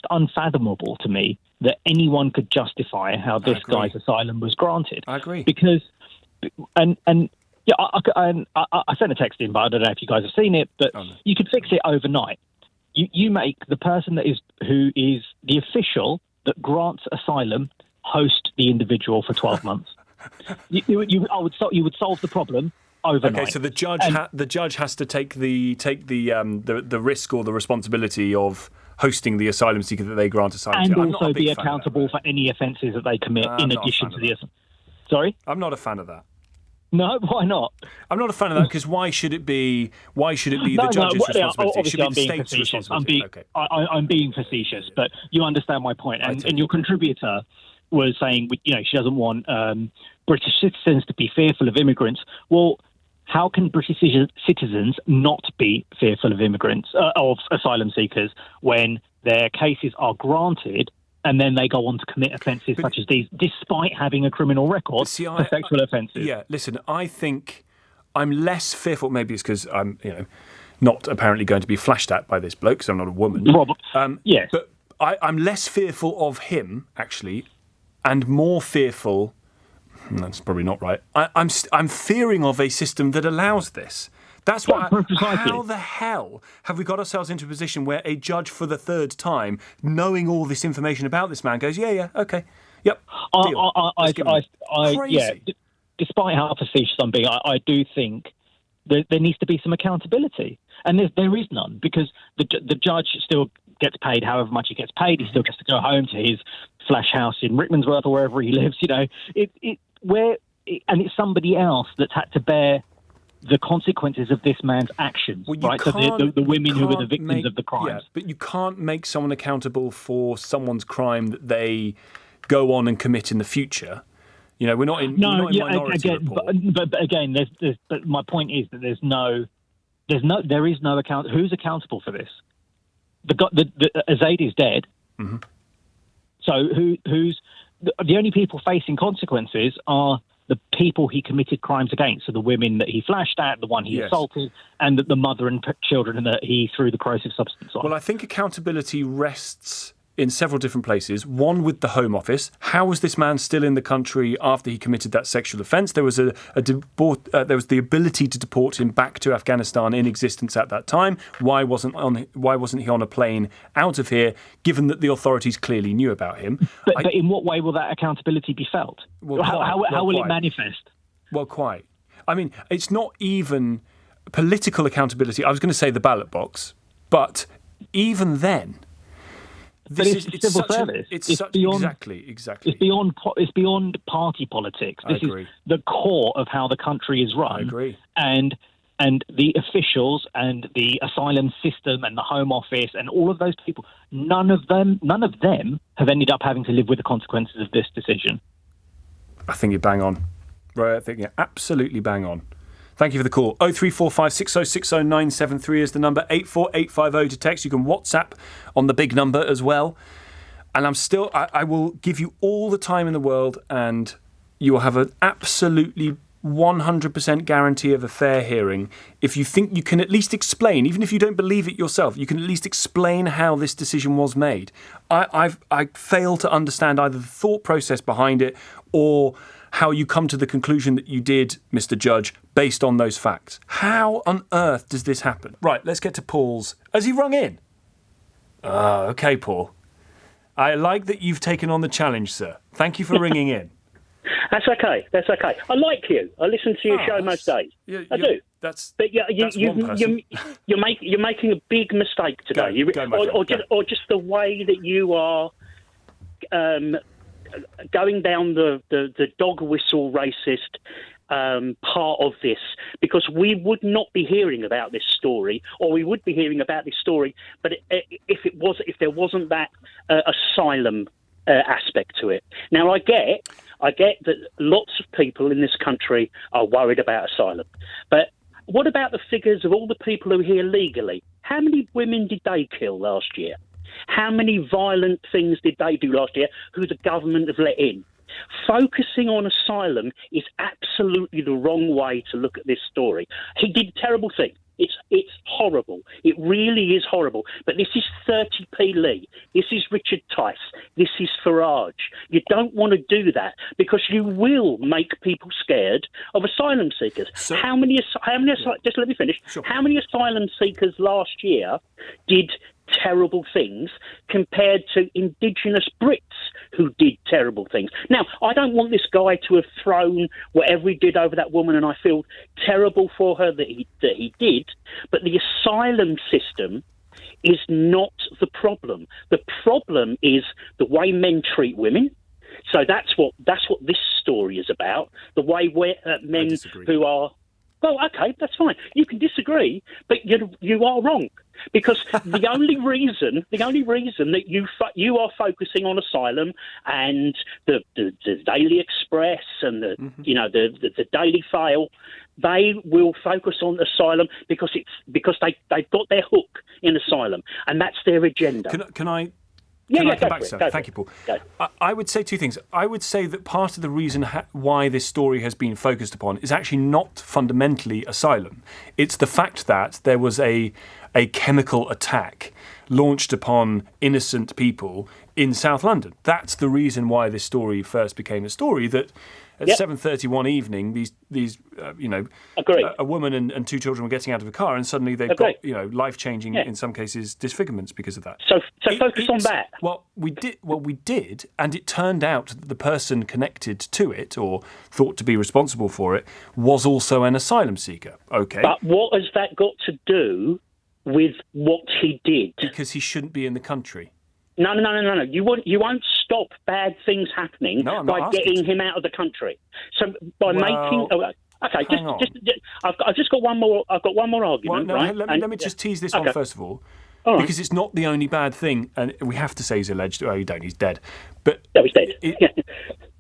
just unfathomable to me that anyone could justify how this guy's asylum was granted. I agree. Because, I sent a text in, but I don't know if you guys have seen it, but you could fix it overnight. You make the person who is the official that grants asylum host the individual for 12 months. You would solve the problem overnight. Okay, so the judge has to take the risk or the responsibility of hosting the asylum seeker that they grant asylum to. And also be accountable for any offences that they commit in addition to the... Sorry? I'm not a fan of that. No, why not? I'm not a fan of that because why should it be the judge's responsibility? It should be the state's responsibility. I'm being facetious, but you understand my point. And your contributor was saying, she doesn't want British citizens to be fearful of immigrants. Well, how can British citizens not be fearful of immigrants, of asylum seekers, when their cases are granted and then they go on to commit offences such as these, despite having a criminal record for sexual offences? Yeah, listen, I think I'm less fearful. Maybe it's because I'm, not apparently going to be flashed at by this bloke because I'm not a woman. Yes. But I'm less fearful of him, actually, and more fearful... That's probably not right. I'm fearing of a system that allows this. That's why. How the hell have we got ourselves into a position where a judge for the third time, knowing all this information about this man, goes, yeah, okay, yep. Crazy. Despite how facetious I'm being, I do think there needs to be some accountability, and there is none, because the judge still gets paid however much he gets paid. He still gets to go home to his flash house in Rickmansworth or wherever he lives. And it's somebody else that's had to bear the consequences of this man's actions, right? So the women who were the victims of the crimes. Yeah, but you can't make someone accountable for someone's crime that they go on and commit in the future. We're not in Minority Report. But again, but my point is that there is no account. Who's accountable for this? The Ezedi is dead. Mm-hmm. So who's the only people facing consequences are the people he committed crimes against. So the women that he flashed at, the one he assaulted, and the mother and children that he threw the corrosive substance on. Well, I think accountability rests in several different places. One, with the Home Office. How was this man still in the country after he committed that sexual offence? There was there was the ability to deport him back to Afghanistan in existence at that time. Why wasn't he on a plane out of here, given that the authorities clearly knew about him? But in what way will that accountability be felt? How will it manifest? Well, quite. I mean, it's not even political accountability. I was going to say the ballot box, but even then... It's civil service. It's beyond, exactly. It's beyond party politics. This is the core of how the country is run. I agree. And the officials and the asylum system and the Home Office and all of those people, none of them have ended up having to live with the consequences of this decision. I think you're bang on. Right, I think you're absolutely bang on. Thank you for the call. 0345 6060 973 is the number. 84850 to text. You can WhatsApp on the big number as well. And I will give you all the time in the world, and you will have an absolutely 100% guarantee of a fair hearing if you think you can at least explain, even if you don't believe it yourself, you can at least explain how this decision was made. I fail to understand either the thought process behind it or how you come to the conclusion that you did, Mr. Judge, based on those facts. How on earth does this happen? Right, let's get to Paul's. Has he rung in? Okay, Paul. I like that you've taken on the challenge, sir. Thank you for ringing in. That's okay. I like you. I listen to your show most days. I do. That's you're making a big mistake today. Or just the way that you are going down the dog whistle racist part of this, because we would not be hearing about this story, or we would be hearing about this story, but if there wasn't that asylum aspect to it. Now, I get that lots of people in this country are worried about asylum, but what about the figures of all the people who are here legally? How many women did they kill last year? How many violent things did they do last year who the government have let in? Focusing on asylum is absolutely the wrong way to look at this story. He did a terrible thing. It's horrible. It really is horrible. But this is 30p Lee. This is Richard Tice. This is Farage. You don't want to do that because you will make people scared of asylum seekers. So, just let me finish. Sure. How many asylum seekers last year did terrible things compared to Indigenous Brits who did terrible things? Now, I don't want this guy to have thrown whatever he did over that woman, and I feel terrible for her that he did, but the asylum system is not the problem. The problem is the way men treat women. So that's what this story is about, the way men who are... Well, okay, that's fine. You can disagree, but you are wrong, because the only reason that you are focusing on asylum and the Daily Express and the Daily Fail, they will focus on asylum because they've got their hook in asylum, and that's their agenda. Can I? Can I come back to that? Thank you, Paul. I would say two things. I would say that part of the reason why this story has been focused upon is actually not fundamentally asylum. It's the fact that there was a chemical attack launched upon innocent people in South London. That's the reason why this story first became a story, that at 7:30 one evening, these a woman and two children were getting out of a car, and suddenly they've got life-changing, in some cases, disfigurements because of that. So focus on that. Well, we did, and it turned out that the person connected to it, or thought to be responsible for it, was also an asylum seeker. Okay, but what has that got to do with what he did? Because he shouldn't be in the country. No. You won't stop bad things happening by getting him out of the country. So by making. Okay, I've just got one more. I've got one more argument. Let me just tease this one first of all, because it's not the only bad thing, and we have to say he's alleged. Oh, you don't. He's dead. But no, he's dead.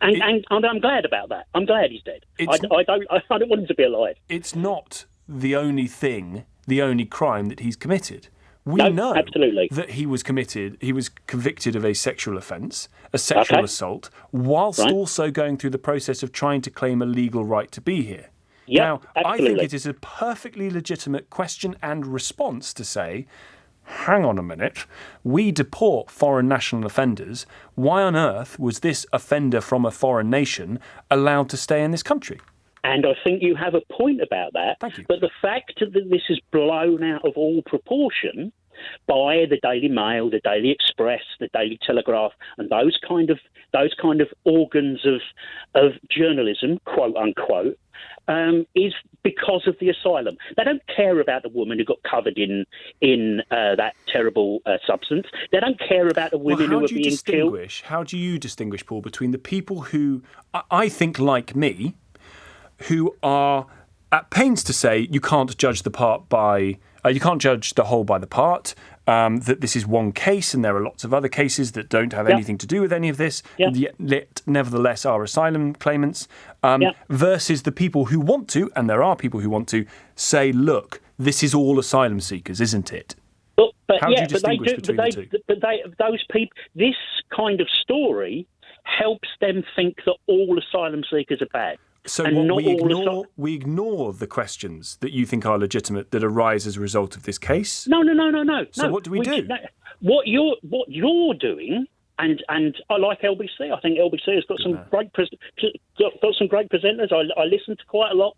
And I'm glad about that. I'm glad he's dead. I don't want him to be alive. It's not the only thing, the only crime that he's committed. We know absolutely that he was convicted of a sexual offence, a sexual assault, whilst also going through the process of trying to claim a legal right to be here. Now, I think it is a perfectly legitimate question and response to say, hang on a minute, we deport foreign national offenders. Why on earth was this offender from a foreign nation allowed to stay in this country? And I think you have a point about that. Thank you. But the fact that this is blown out of all proportion by the Daily Mail, the Daily Express, the Daily Telegraph, and those kind of organs of journalism, quote unquote, is because of the asylum. They don't care about the woman who got covered in that terrible substance. They don't care about the women who are being killed. How do you distinguish, Paul, between the people who I think, like me, who are at pains to say you can't judge the part by you can't judge the whole by the part, that this is one case and there are lots of other cases that don't have anything to do with any of this, yet nevertheless are asylum claimants, versus the people who want to, and there are people who want to, say, look, this is all asylum seekers, isn't it? How do you distinguish between the two? But those people, this kind of story helps them think that all asylum seekers are bad. So we ignore the questions that you think are legitimate that arise as a result of this case? No. So what do we do? What you're doing, and I like LBC. I think LBC has got some great presenters. I listen to quite a lot.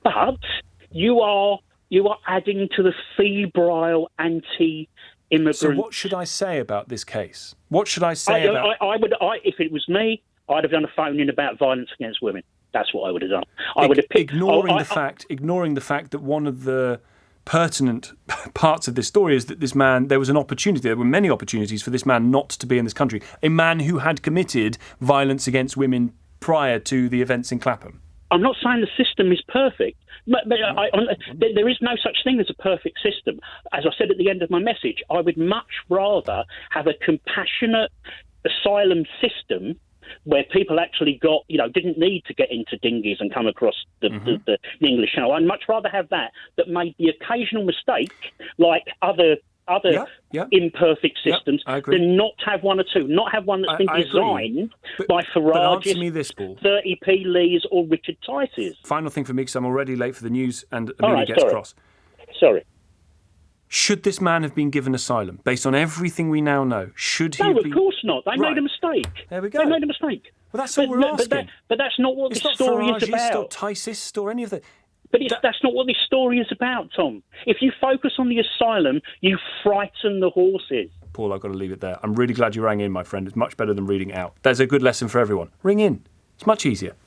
But you are adding to the febrile anti-immigrant. So what should I say about this case? What should I say about? If it was me, I'd have done a phone-in about violence against women. That's what I would have done. Ignoring the fact that one of the pertinent parts of this story is that this man, there were many opportunities for this man not to be in this country. A man who had committed violence against women prior to the events in Clapham. I'm not saying the system is perfect, but there is no such thing as a perfect system. As I said at the end of my message, I would much rather have a compassionate asylum system where people actually didn't need to get into dinghies and come across the English Channel. I'd much rather have that made the occasional mistake, like other other imperfect systems I agree. than not have one or two, not have one that's been designed by Farage's, 30p Lees or Richard Tice's. Final thing for me, because I'm already late for the news and All Amelia right, gets cross. Sorry. Should this man have been given asylum, based on everything we now know? Should he have been... No, of course not. They made a mistake. There we go. They made a mistake. Well, that's all we're asking. But that's not what it's this story is about. It's not Ticist or any of that. But that's not what this story is about, Tom. If you focus on the asylum, you frighten the horses. Paul, I've got to leave it there. I'm really glad you rang in, my friend. It's much better than reading it out. There's a good lesson for everyone. Ring in. It's much easier.